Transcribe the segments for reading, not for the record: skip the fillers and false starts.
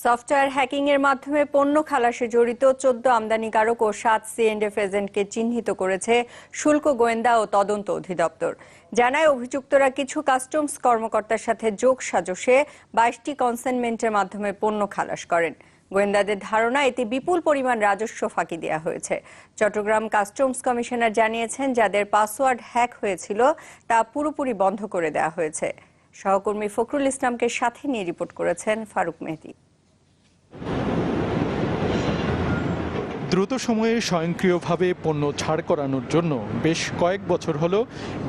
Software hacking এর মাধ্যমে পণ্য খালাসে জড়িত 14 আমদানিকারক ও 7 C&F এজেন্টকে চিহ্নিত করেছে শুল্ক গোয়েন্দা ও তদন্ত অধিদপ্তর। জানায় অভিযুক্তরা কিছু কাস্টমস কর্মকর্তার সাথে যোগসাজশে 22টি কনসাইনমেন্টের মাধ্যমে পণ্য খালাস করেন। গোয়েন্দাদের ধারণা এতে বিপুল পরিমাণ রাজস্ব ফাঁকি দেওয়া হয়েছে। চট্টগ্রাম কাস্টমস কমিশনার জানিয়েছেন, যাদের পাসওয়ার্ড হ্যাক হয়েছিল তা পুরোপুরি বন্ধ করে দেওয়া হয়েছে। সহকর্মী ফখরুল ইসলামকে সাথে নিয়ে রিপোর্ট করেছেন ফারুক মেহেদী। দ্রুত সময়ে স্বয়ংক্রিয়ভাবে পণ্য ছাড় করানোর জন্য বেশ কয়েক বছর হলো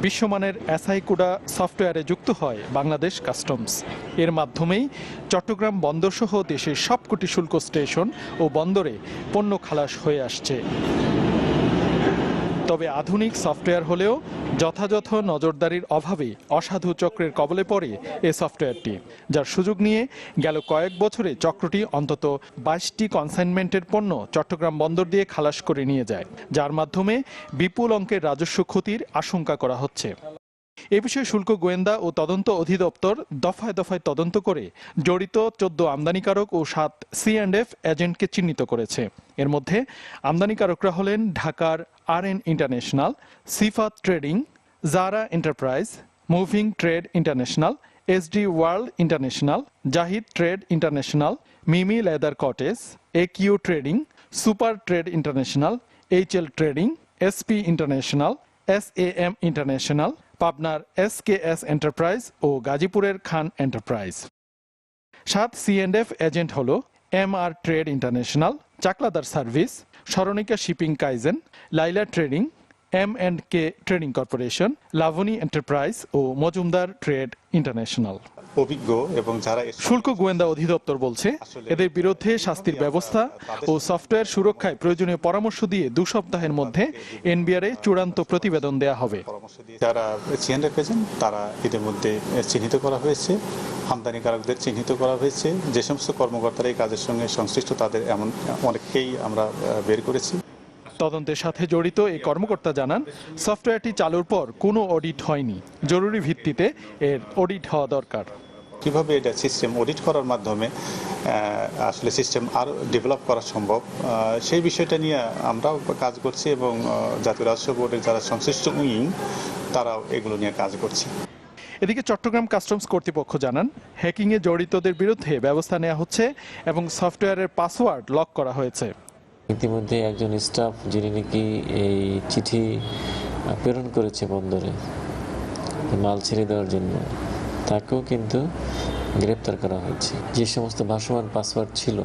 বিশ্বমানের এসআইকুডা সফটওয়্যারে যুক্ত হয় বাংলাদেশ কাস্টমস। এর মাধ্যমেই চট্টগ্রাম বন্দরসহ দেশের সবকটি শুল্ক স্টেশন ও বন্দরে পণ্য খালাস হয়ে আসছে। তবে আধুনিক সফটওয়্যার হলেও যথাযথ নজরদারির অভাবে অসাধু চক্রের কবলে পড়ে এ সফটওয়্যারটি, যার সুযোগ নিয়ে গেল কয়েক বছরে চক্রটি অন্তত 22টি কনসাইনমেন্টের পণ্য চট্টগ্রাম বন্দর দিয়ে খালাস করে নিয়ে যায়, যার মাধ্যমে বিপুল অঙ্কের রাজস্ব ক্ষতির আশঙ্কা করা হচ্ছে। এ বিষয়ে শুল্ক গোয়েন্দা ও তদন্ত অধিদপ্তর দফায় দফায় তদন্ত করে জড়িত 14 আমদানিকারক ও 7 C&F এজেন্টকে চিহ্নিত করেছে। এর মধ্যে আমদানিকারকরা হলেন ঢাকার RN international, Sifat trading, Zara enterprise, moving trade international, SD world international, Zahid trade international, Mimi leather cottage, AQ trading, super trade international, HL trading, SP international, SAM international, পাবনার SKS এন্টারপ্রাইজ ও গাজীপুরের খান এন্টারপ্রাইজ। 7 C&F এজেন্ট হল MR trade international, Chakladar service, Smoronika shipping Kaizen, Laila trading, M&K trading corporation, Lavoni enterprise ও Majumdar trade international. অভিজ্ঞ এবং যারা শুল্ক গোয়েন্দা অধিদপ্তর বলছে, এদের বিরুদ্ধে শাস্তির ব্যবস্থা ও সফটওয়্যার সুরক্ষায় প্রয়োজনীয় পরামর্শ দিয়ে 2 সপ্তাহের মধ্যে NBR এ চূড়ান্ত প্রতিবেদন দেয়া হবে। যারা C&F এজেন্ট তারা এদের মধ্যে চিহ্নিত করা হয়েছে, আমদানিকারকদের চিহ্নিত করা হয়েছে। যে সমস্ত কর্মকর্তারা এই কাজের সঙ্গে সংশ্লিষ্ট তাদের এমন অনেককেই আমরা বের করেছি। তদন্তের সাথে জড়িত এই কর্মকর্তা জানান, সফটওয়্যারটি চালুর পর কোনো অডিট হয়নি। জরুরি ভিত্তিতে এর অডিট হওয়া দরকার। কিভাবে এটা সিস্টেম অডিট করার মাধ্যমে আসলে সিস্টেম আরও ডেভেলপ করা সম্ভব, সেই বিষয়টা নিয়ে আমরাও কাজ করছি এবং জাতীয় রাজস্ব বোর্ডের যারা সংশ্লিষ্ট উইং তারাও এগুলো নিয়ে কাজ করছে। এদিকে চট্টগ্রাম কাস্টমস কর্তৃপক্ষ জানান, হ্যাকিংয়ে জড়িতদের বিরুদ্ধে ব্যবস্থা নেওয়া হচ্ছে এবং সফটওয়্যারের পাসওয়ার্ড লক করা হয়েছে। ইতিমধ্যে একজন স্টাফ যিনি নাকি এই চিঠি প্রেরণ করেছে বন্দরে মাল ছেড়ে দেওয়ার জন্য, তাকেও কিন্তু গ্রেপ্তার করা হয়েছে। যে সমস্ত ভাসমান পাসওয়ার্ড ছিল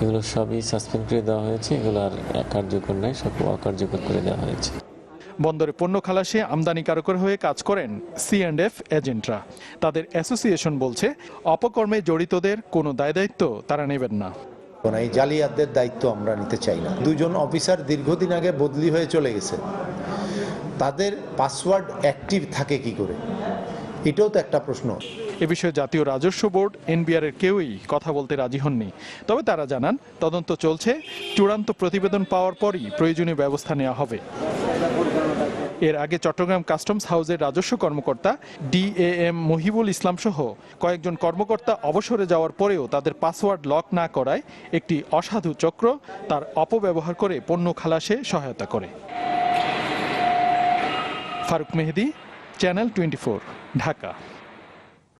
এগুলো সবই সাসপেন্ড করে দেওয়া হয়েছে, এগুলো আর কার্যকর নয়, সব অকার্যকর করে দেওয়া হয়েছে। বন্দরে পণ্য খালাসে আমদানিকারকের হয়ে কাজ করেন C&F এজেন্টরা। তাদের অ্যাসোসিয়েশন বলছে, অপকর্মে জড়িতদের কোনো দায়-দায়িত্ব তারা নেবেন না। এই জালিয়াতদের দায়িত্ব আমরা নিতে চাই না। 2 জন অফিসার দীর্ঘদিন আগে বদলি হয়ে চলে গেছে, তাদের পাসওয়ার্ড অ্যাক্টিভ থাকে কি করে, এটাও তো একটা প্রশ্ন। এ বিষয়ে জাতীয় রাজস্ব বোর্ড NBR এর কেউই কথা বলতে রাজি হননি। তবে তারা জানান, তদন্ত চলছে, চূড়ান্ত প্রতিবেদন পাওয়ার পরই প্রয়োজনীয় ব্যবস্থা নেওয়া হবে। এর আগে চট্টগ্রাম কাস্টমস হাউসের রাজস্ব কর্মকর্তা DAM মহিবুল ইসলাম সহ কয়েকজন কর্মকর্তা অবসরে যাওয়ার পরেও তাদের পাসওয়ার্ড লক না করায় একটি অসাধু চক্র তার অপব্যবহার করে পণ্য খালাসে সহায়তা করে। ফারুক মেহেদী, চ্যানেল 24, ঢাকা।